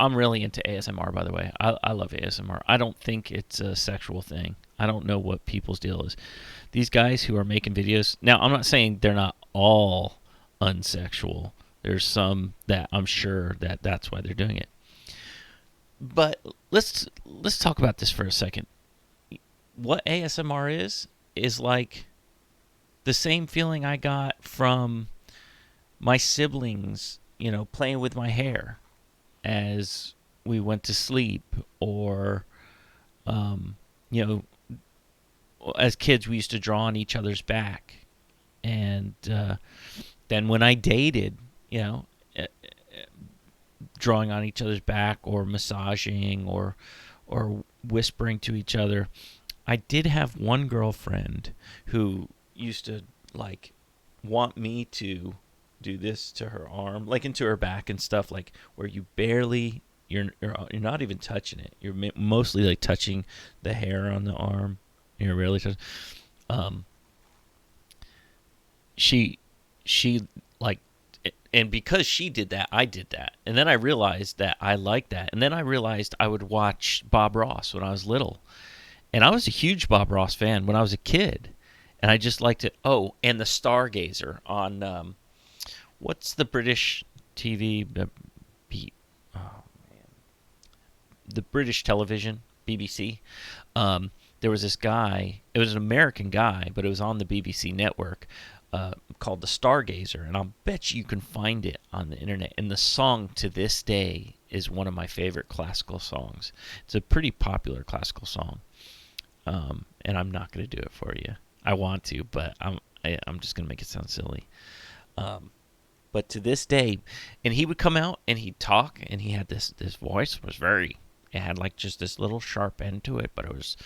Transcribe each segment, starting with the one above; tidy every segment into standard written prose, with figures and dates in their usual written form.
I'm really into ASMR, by the way. I love ASMR. I don't think it's a sexual thing. I don't know what people's deal is. These guys who are making videos now, I'm not saying they're not all unsexual. There's some that I'm sure that that's why they're doing it. But let's talk about this for a second. What ASMR is like the same feeling I got from my siblings, playing with my hair as we went to sleep, or um, you know, as kids we used to draw on each other's back, and then when I dated, you know, uh, drawing on each other's back or massaging or whispering to each other. I did have one girlfriend who used to like want me to do this to her arm, like into her back and stuff, like where you barely you're not even touching it. You're mostly like touching the hair on the arm. You're really touching. Um, she she like, and because she did that, I did that, and then I realized that I liked that, and then I realized I would watch Bob Ross when I was little, and I was a huge Bob Ross fan when I was a kid, and I just liked it. Oh, and the Stargazer on what's the British TV? Oh man, the British television BBC. There was this guy. It was an American guy, but it was on the BBC network, called the Stargazer, and I'll bet you can find it on the internet. And the song to this day is one of my favorite classical songs. It's a pretty popular classical song, and I'm not going to do it for you. I want to, but I'm just going to make it sound silly. Um, but to this day, and he would come out and he'd talk, and he had this voice was very. It had like just this little sharp end to it, but it was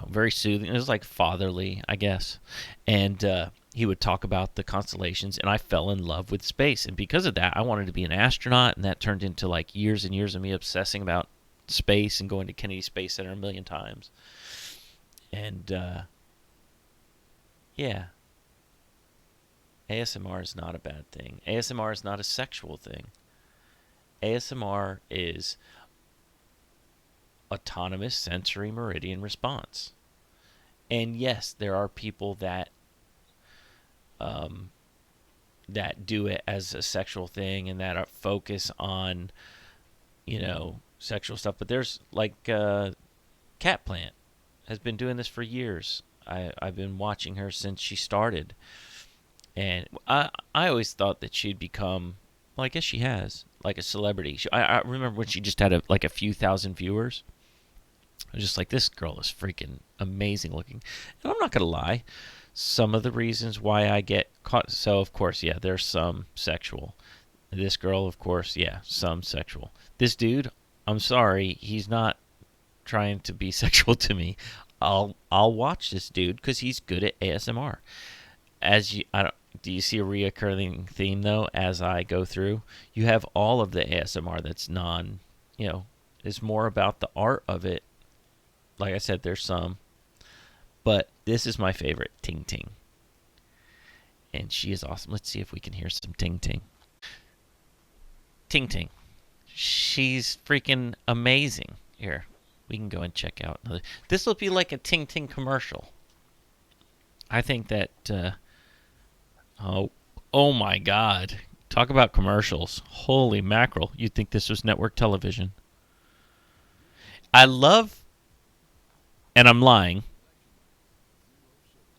very soothing. It was like fatherly, I guess. And he would talk about the constellations, and I fell in love with space. And because of that, I wanted to be an astronaut, and that turned into like years and years of me obsessing about space and going to Kennedy Space Center a million times. And yeah, ASMR is not a bad thing. ASMR is not a sexual thing. ASMR is autonomous sensory meridian response. And yes, there are people um, that do it as a sexual thing and that are focus on sexual stuff. But there's like Cat Plant has been doing this for years. I've been watching her since she started, and I always thought that she'd become, well, I guess she has, like a celebrity. I remember when she just had like a few thousand viewers. I was just like, this girl is freaking amazing looking. And I'm not going to lie, some of the reasons why I get caught. So, of course, yeah, there's some sexual. This girl, of course, yeah, some sexual. This dude, I'm sorry, he's not trying to be sexual to me. I'll watch this dude because he's good at ASMR. I don't. Do you see a reoccurring theme though? As I go through, you have all of the ASMR that's is more about the art of it. Like I said, there's some, but this is my favorite, Ting Ting, and she is awesome. Let's see if we can hear some Ting Ting. Ting Ting, she's freaking amazing. Here, we can go and check out another. This will be like a Ting Ting commercial. I think that. Oh my God! Talk about commercials. Holy mackerel! You'd think this was network television. I love, and I'm lying.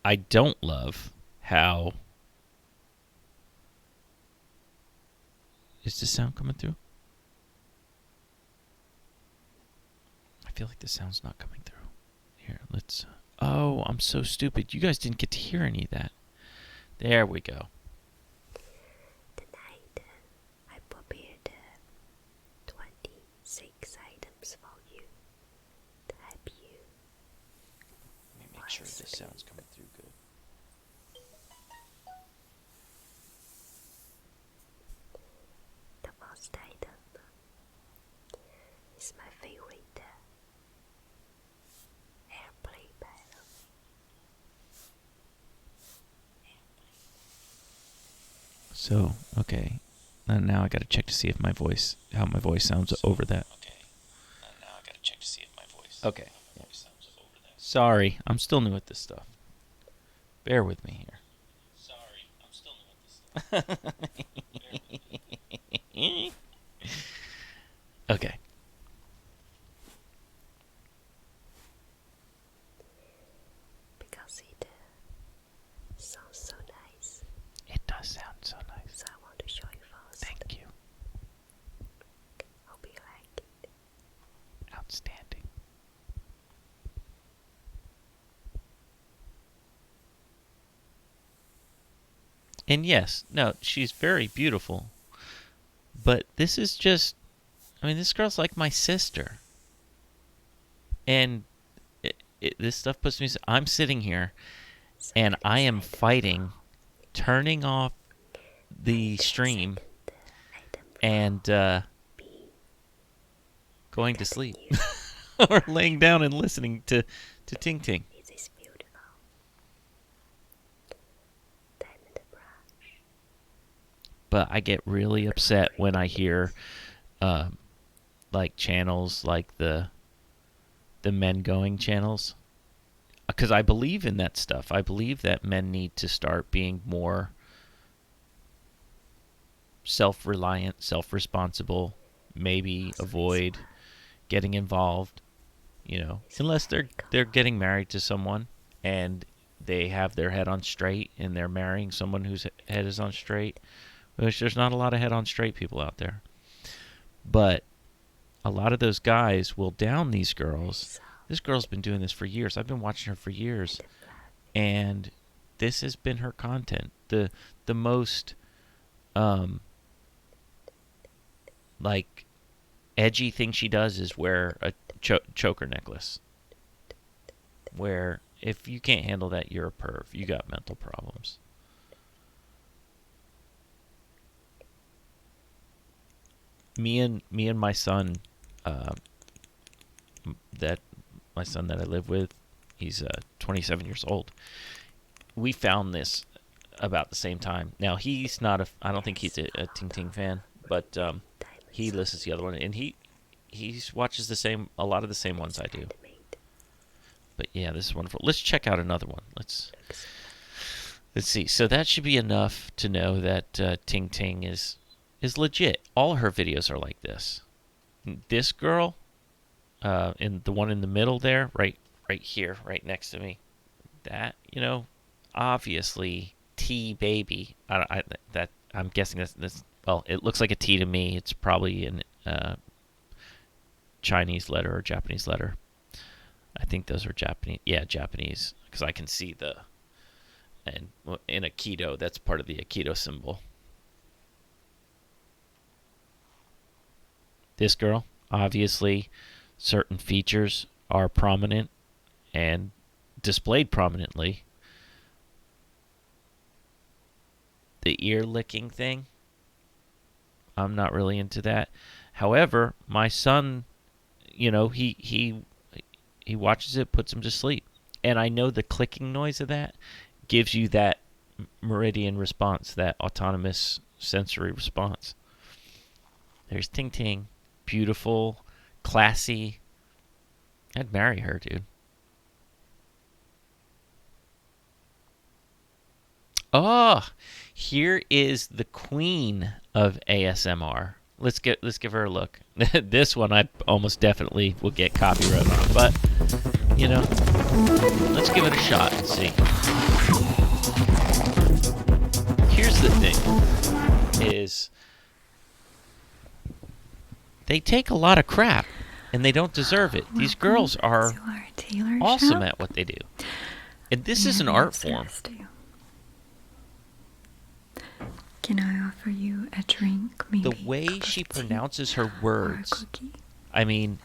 I don't love how. Is the sound coming through? I feel like the sound's not coming through. Here, let's. Oh, I'm so stupid. You guys didn't get to hear any of that. There we go. Tonight, I prepared 26 items for you to help you. Let me make sure this sound's coming through good. The first item is my favorite airplane pilot. So, okay. And now I got to check to see if how my voice sounds over that. Okay. Yeah. Sorry, I'm still new at this stuff. Bear with me here. Okay. Because it sounds so nice. It does sound so nice. So I want to show you first. Thank you. Hope you like it. Outstanding. And yes, no, she's very beautiful. But this is just, I mean, this girl's like my sister. And this stuff puts me, I'm sitting here and I am fighting, turning off the stream and going to sleep. Or laying down and listening to Ting Ting. It is beautiful. Diamond brush. But I get really upset when I hear like channels like the men going channels, because I believe in that stuff. I believe that men need to start being more self-reliant, self-responsible, maybe avoid getting involved, unless they're getting married to someone and they have their head on straight and they're marrying someone whose head is on straight, which there's not a lot of head on straight people out there. But a lot of those guys will down these girls. This girl's been doing this for years. I've been watching her for years. And this has been her content. The most like edgy thing she does is wear a choker necklace. Where if you can't handle that, you're a perv. You got mental problems. Me and my son, my son that I live with, he's 27 years old. We found this about the same time. Now he's not I don't think he's a Ting Ting fan, but he listens to the other one, and he watches a lot of the same ones I do. But yeah, this is wonderful. Let's check out another one. Let's see. So that should be enough to know that Ting Ting is legit. All her videos are like this. This girl, in the one in the middle there, right here, right next to me, that obviously T baby. I'm guessing that's well, it looks like a T to me. It's probably an Chinese letter or Japanese letter. I think those are Japanese. Yeah, Japanese, because I can see and in Aikido, that's part of the Aikido symbol. This girl, obviously, certain features are prominent and displayed prominently. The ear licking thing, I'm not really into that. However, my son, he watches it, puts him to sleep. And I know the clicking noise of that gives you that meridian response, that autonomous sensory response. There's Ting Ting. Beautiful, classy. I'd marry her, dude. Oh, here is the queen of ASMR. Let's give her a look. This one I almost definitely will get copyright on, but let's give it a shot and see. Here's the thing: is they take a lot of crap, and they don't deserve it. These girls are awesome at what they do, and this is an art form. Can I offer you a drink? Maybe the way she pronounces her words, I mean,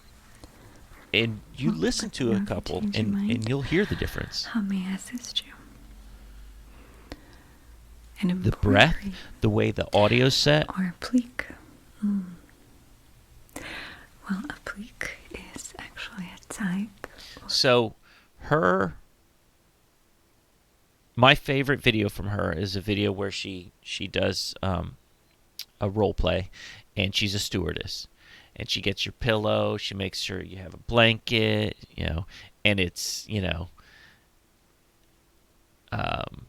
and you listen to a couple, and you'll hear the difference. How may I assist you? The breath, the way the audio's set. Or applique. Well, applique is actually a type. So, my favorite video from her is a video where she does a a role play, and she's a stewardess, and she gets your pillow. She makes sure you have a blanket, and it's um,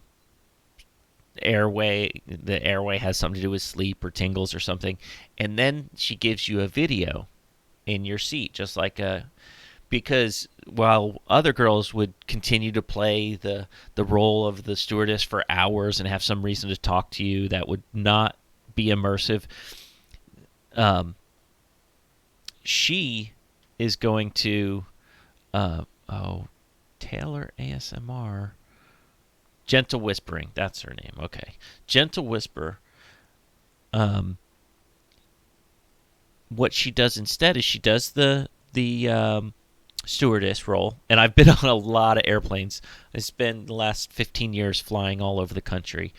airway. The airway has something to do with sleep or tingles or something, and then she gives you a video in your seat, just like a because while other girls would continue to play the role of the stewardess for hours and have some reason to talk to you that would not be immersive, she is going to Taylor ASMR, Gentle Whispering, that's her name. Okay, Gentle Whisper. What she does instead is she does the stewardess role, and I've been on a lot of airplanes. I spent the last 15 years flying all over the country.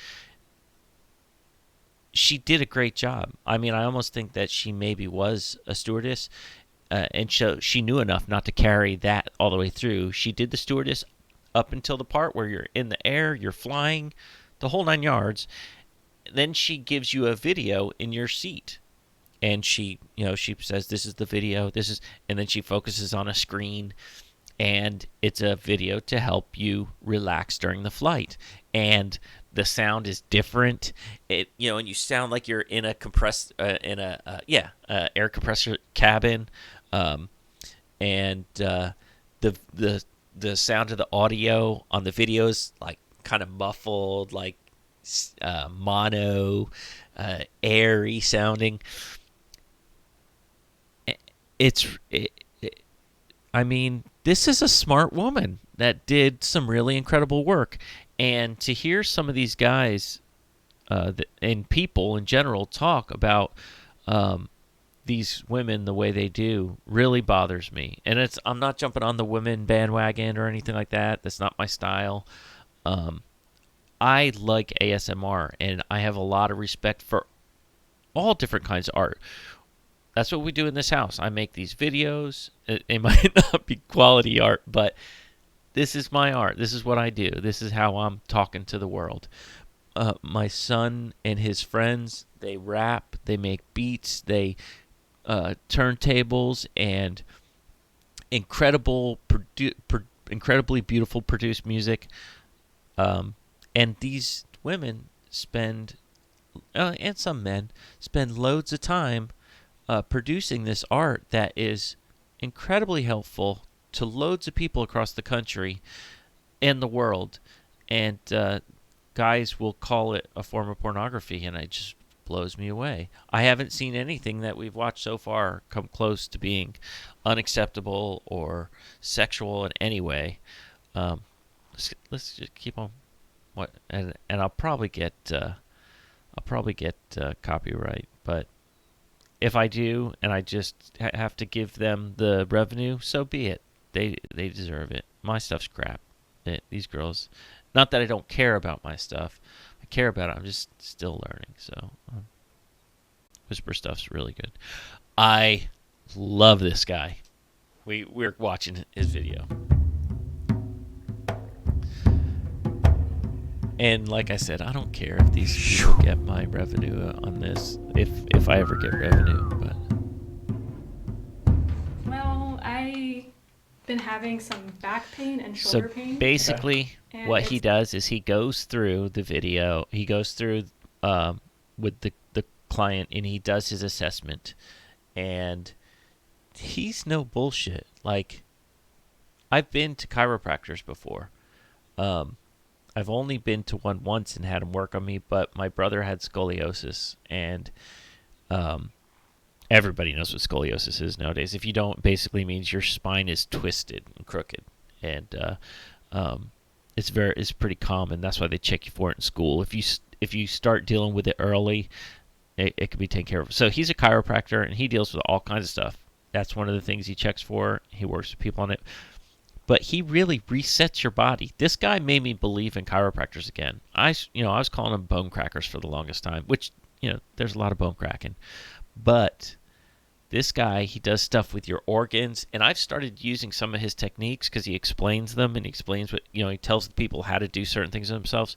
She did a great job. I mean, I almost think that she maybe was a stewardess, and so she knew enough not to carry that all the way through. She did the stewardess up until the part where you're in the air, you're flying, the whole 9 yards. Then she gives you a video in your seat, and she says, this is the video, and then she focuses on a screen, and it's a video to help you relax during the flight. And the sound is different, and you sound like you're in a compressed air compressor cabin, and the sound of the audio on the videos like kind of muffled, like mono, airy sounding. I mean, this is a smart woman that did some really incredible work. And to hear some of these guys and people in general talk about these women the way they do really bothers me. And I'm not jumping on the women bandwagon or anything like that. That's not my style. I like ASMR, and I have a lot of respect for all different kinds of art. That's what we do in this house. I make these videos. It might not be quality art, but this is my art. This is what I do. This is how I'm talking to the world. My son and his friends, they rap, they make beats, they turntables, and incredibly beautiful produced music. And these women spend, and some men, spend loads of time producing this art that is incredibly helpful to loads of people across the country and the world. And guys will call it a form of pornography, and it just blows me away. I haven't seen anything that we've watched so far come close to being unacceptable or sexual in any way. Let's just keep on. And I'll probably get copyright, but if I do, and I just have to give them the revenue, so be it. They deserve it. My stuff's crap. These girls, not that I don't care about my stuff. I care about it. I'm just still learning. So, Whisper stuff's really good. I love this guy. We're watching his video. And like I said, I don't care if these people get my revenue on this, if I ever get revenue. But well, I've been having some back pain and shoulder pain. So basically, what he does is he goes through the video. He goes through with the client, and he does his assessment. And he's no bullshit. Like, I've been to chiropractors before. I've only been to one once and had him work on me, but my brother had scoliosis, and everybody knows what scoliosis is nowadays. If you don't, it basically means your spine is twisted and crooked, and it's pretty common. That's why they check you for it in school. If you start dealing with it early, it can be taken care of. So he's a chiropractor, and he deals with all kinds of stuff. That's one of the things he checks for. He works with people on it. But he really resets your body. This guy made me believe in chiropractors again. I was calling them bone crackers for the longest time, which, there's a lot of bone cracking. But this guy, he does stuff with your organs, and I've started using some of his techniques because he explains them, and he explains what, he tells the people how to do certain things themselves.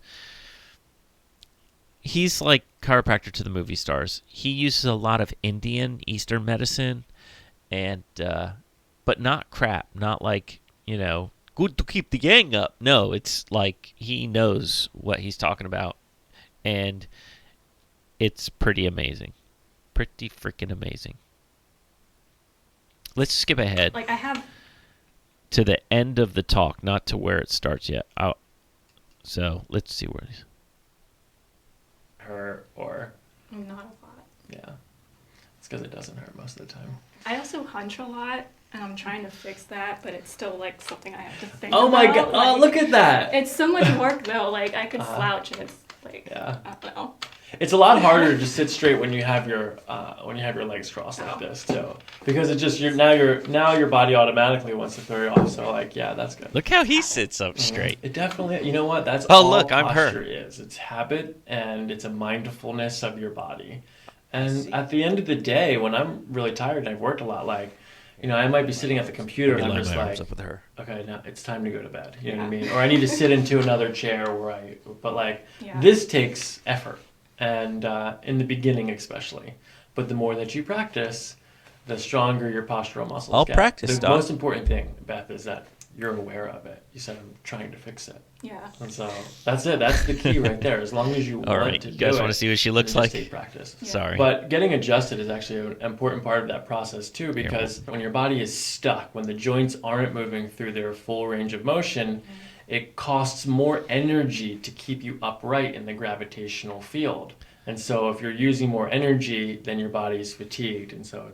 he's like chiropractor to the movie stars. He uses a lot of Indian Eastern medicine, and but not crap. Not like, good to keep the yang up. No, it's like he knows what he's talking about, and it's pretty amazing. Pretty freaking amazing. Let's skip ahead Like I have. to the end of the talk, not to where it starts yet. So let's see where it is. Her or Not a lot. yeah, it's because it doesn't hurt most of the time. I also hunch a lot, and I'm trying to fix that, but it's still like something I have to think Oh my about. god! Like, Oh, look at that! It's so much work though. Like I could slouch, and it's like Yeah. I don't know. It's a lot harder to sit straight when you have your legs crossed like this too, because it's just now your body automatically wants to throw you off. So like, yeah, that's good. Look how he sits up straight. It definitely, you know what? That's Oh, all look, I'm her. posture is. It's habit and it's a mindfulness of your body. And at the end of the day, when I'm really tired and I've worked a lot, like, I might be sitting at the computer and I'm just like, up with her. okay, now it's time to go to bed. You know what I mean? Or I need to sit into another chair but like, Yeah. this takes effort. And in the beginning especially. But the more that you practice, the stronger your postural muscles I'll get. practice, The Doc. most important thing, Beth, is that you're aware of it. You said I'm trying to fix it. Yeah. And so that's it. That's the key right there. As long as you All want right, to you guys do want it, to see what she then looks just like? take practice. Yeah. Sorry. But getting adjusted is actually an important part of that process too, because when your body is stuck, when the joints aren't moving through their full range of motion, it costs more energy to keep you upright in the gravitational field. And so if you're using more energy, then your body's fatigued, and so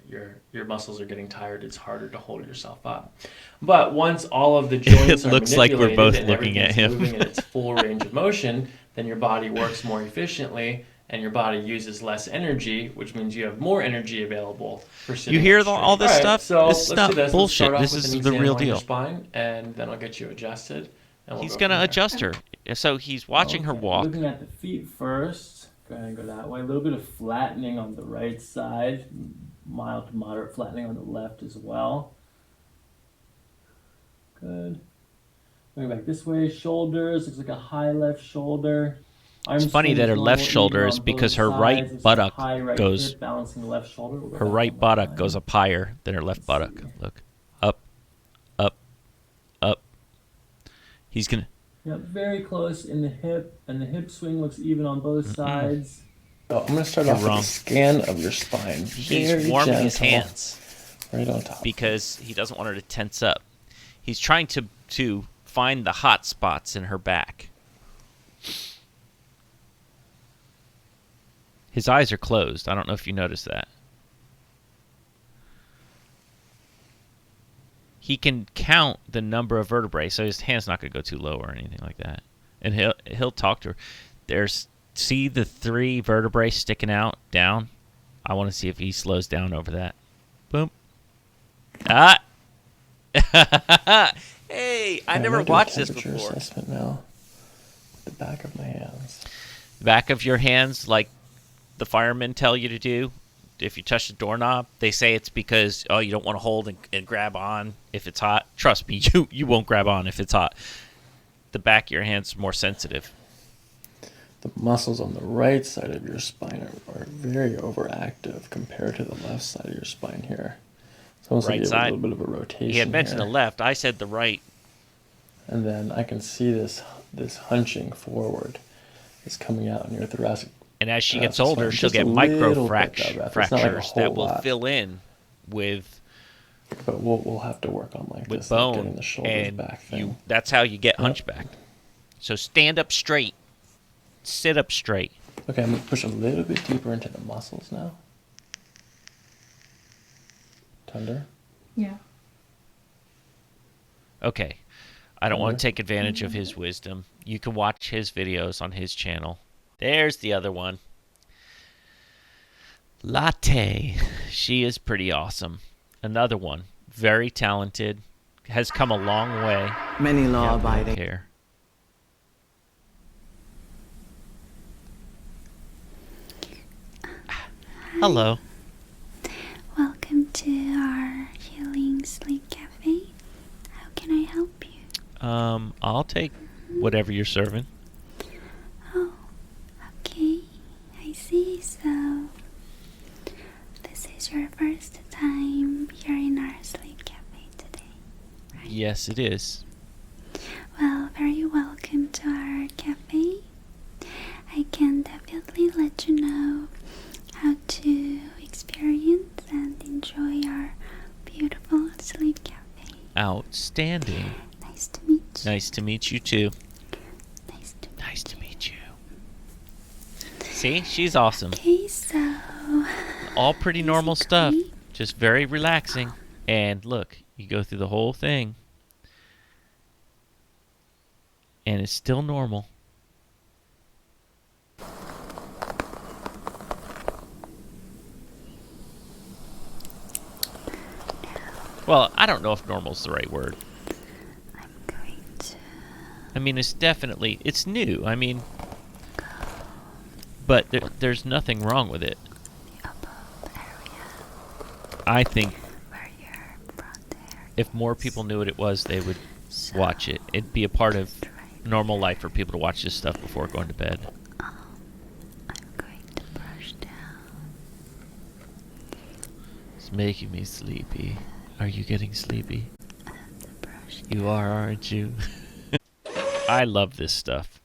your muscles are getting tired. It's harder to hold yourself up. But once all of the joints It are looks like we're manipulated both and looking at everything's him. moving in its full range of motion, then your body works more efficiently, and your body uses less energy, which means you have more energy available for sitting. You hear up straight. all this All right, stuff? So This is let's not do this. bullshit. Let's start off This with is an the real exam on your deal. spine, and then I'll get you adjusted. And we'll He's go gonna from there. adjust her. So he's watching her Okay, walk. Looking at the feet first. Go ahead and go that way. A little bit of flattening on the right side. Mild to moderate flattening on the left as well. Good. Going back this way. Shoulders. Looks like a high left shoulder. It's funny that her left shoulder is because her right buttock goes. Balancing the left shoulder. We'll go Her back right on that buttock line. goes up higher than her left Let's buttock. see. Look, up, up, up. He's gonna. Yep, very close in the hip, and the hip swing looks even on both sides. So I'm going to start You're off wrong. with a scan of your spine. He's Very warming his gentle, hands right on top. because he doesn't want her to tense up. He's trying to find the hot spots in her back. His eyes are closed. I don't know if you noticed that. He can count the number of vertebrae, so his hand's not going to go too low or anything like that. And he'll talk to her. See the 3 vertebrae sticking out down? I want to see if he slows down over that. Boom. Ah. Hey, I never watched this before. Assessment now. The back of my hands. Back of your hands, like the firemen tell you to do. If you touch the doorknob, they say it's because you don't want to hold and grab on if it's hot. Trust me, you won't grab on if it's hot. The back of your hand's more sensitive. The muscles on the right side of your spine are very overactive compared to the left side of your spine here. It's almost Right like you have side. a little bit of a rotation. He had mentioned here. the left. I said the right. And then I can see this hunching forward is coming out in your thoracic. And as she gets That's older, fine. she'll Just a get little bit, fractures though, Beth. It's not like a that whole will lot. fill in with But we'll have to work on like this, like bone, getting the shoulders and back thing. that's how you get Yep. hunchbacked. So stand up straight, sit up straight. Okay, I'm gonna push a little bit deeper into the muscles now. Tender. Yeah. Okay. I don't want to Tender. take advantage of his wisdom. You can watch his videos on his channel. There's the other one. Latte. She is pretty awesome. Another one. Very talented. Has come a long way. Many Yeah, law-abiding. here. Hello. Welcome to our Healing Sleep Cafe. How can I help you? I'll take whatever you're serving. Oh, first time here in our sleep cafe today. Yes, it is. Well, very welcome to our cafe. I can definitely let you know how to experience and enjoy our beautiful sleep cafe. Outstanding. Nice to meet you. Nice to meet you too. Nice to meet you. See, she's awesome. Okay, so All pretty normal stuff. basically, Just very relaxing. And look, you go through the whole thing. And it's still normal. Well, I don't know if normal's the right word. I'm going to I mean, it's new. I mean, but there's nothing wrong with it. the above area I think where your front hair if more people knew what it was, they would watch it. It'd be a part of normal life for people to watch this stuff before going to bed. I'm going to brush down. It's making me sleepy. Are you getting sleepy? The brush You are, aren't you? I love this stuff.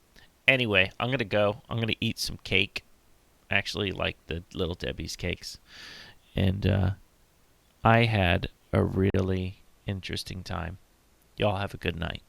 Anyway, I'm going to go. I'm going to eat some cake. Actually, like the Little Debbie's cakes. And I had a really interesting time. Y'all have a good night.